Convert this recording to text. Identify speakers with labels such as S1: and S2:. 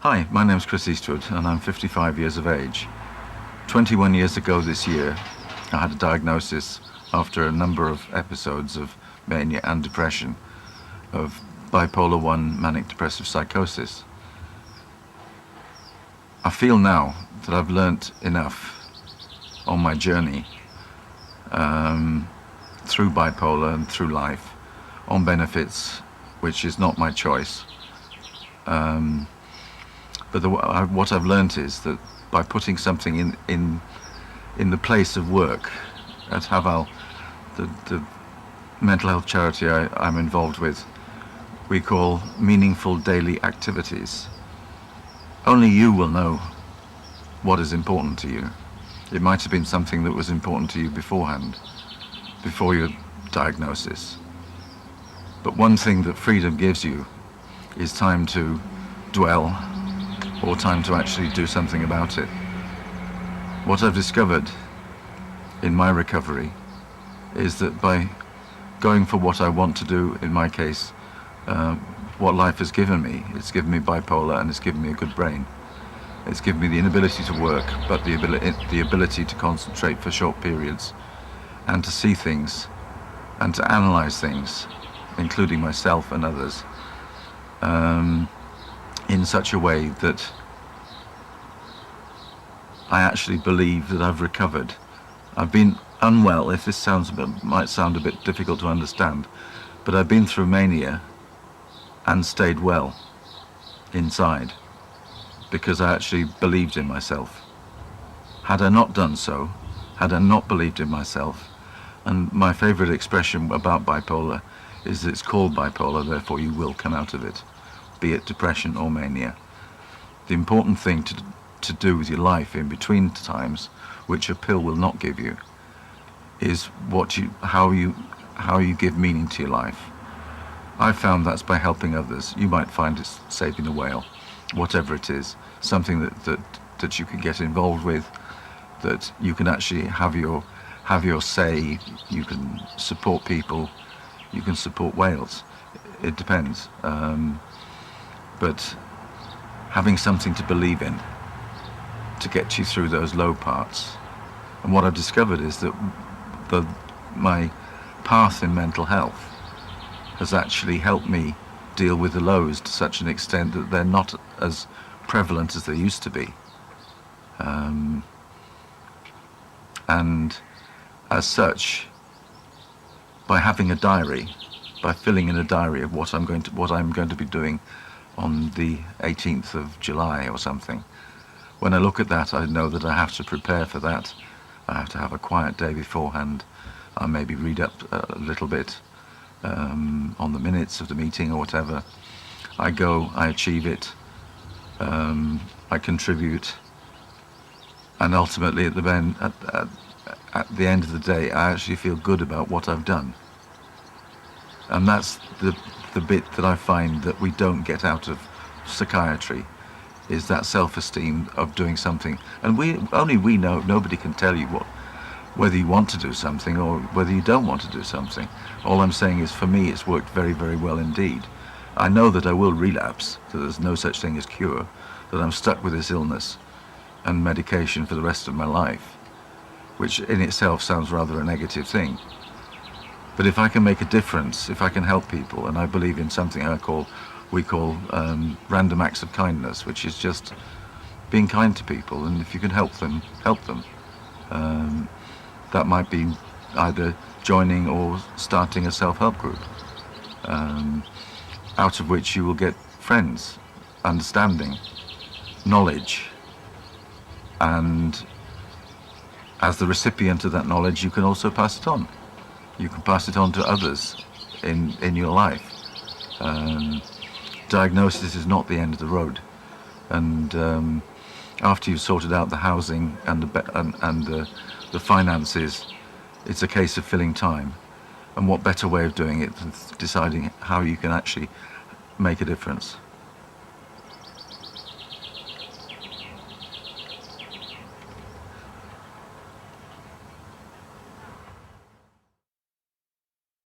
S1: Hi, my name's Chris Eastwood and I'm 55 years of age. 21 years ago this year, I had a diagnosis after a number of episodes of mania and depression of bipolar 1 manic depressive psychosis. I feel now that I've learnt enough on my journey through bipolar and through life on benefits, which is not my choice. But what I've learnt is that by putting something in the place of work at Hafal, the mental health charity I'm involved with, we call meaningful daily activities. Only you will know what is important to you. It might have been something that was important to you beforehand, before your diagnosis. But one thing that freedom gives you is time to dwell, or time to actually do something about it. What I've discovered in my recovery is that by going for what I want to do, in my case, what life has given me, it's given me bipolar and it's given me a good brain. It's given me the inability to work, but the ability to concentrate for short periods and to see things and to analyze things, including myself and others, in such a way that I actually believe that I've recovered. I've been unwell, if this might sound a bit difficult to understand, but I've been through mania and stayed well inside because I actually believed in myself. Had I not done so, had I not believed in myself, and my favorite expression about bipolar is that it's called bipolar, therefore you will come out of it, be it depression or mania. The important thing to do with your life in between times, which a pill will not give you, is how you give meaning to your life. I've found that's by helping others. You might find it's saving a whale, whatever it is, something that you can get involved with, that you can actually have your say. You can support people, you can support whales. It depends. But having something to believe in to get you through those low parts. And what I've discovered is that my path in mental health has actually helped me deal with the lows to such an extent that they're not as prevalent as they used to be. And as such, by having a diary, by filling in a diary of what I'm going to be doing on the 18th of July or something, when I look at that, I know that I have to prepare for that. I have to have a quiet day beforehand. I maybe read up a little bit on the minutes of the meeting or whatever. I go, I achieve it, I contribute, and ultimately at the end of the day, I actually feel good about what I've done. And that's the bit that I find that we don't get out of psychiatry, is that self-esteem of doing something. And only we know, nobody can tell you whether you want to do something or whether you don't want to do something. All I'm saying is, for me, it's worked very, very well indeed. I know that I will relapse, that there's no such thing as cure, that I'm stuck with this illness and medication for the rest of my life, which in itself sounds rather a negative thing. But if I can make a difference, if I can help people, and I believe in something we call random acts of kindness, which is just being kind to people, and if you can help them, help them. That might be either joining or starting a self-help group, out of which you will get friends, understanding, knowledge, and as the recipient of that knowledge, you can also pass it on. You can pass it on to others in your life. Diagnosis is not the end of the road, and after you've sorted out the housing and the finances, it's a case of filling time. And what better way of doing it than deciding how you can actually make a difference?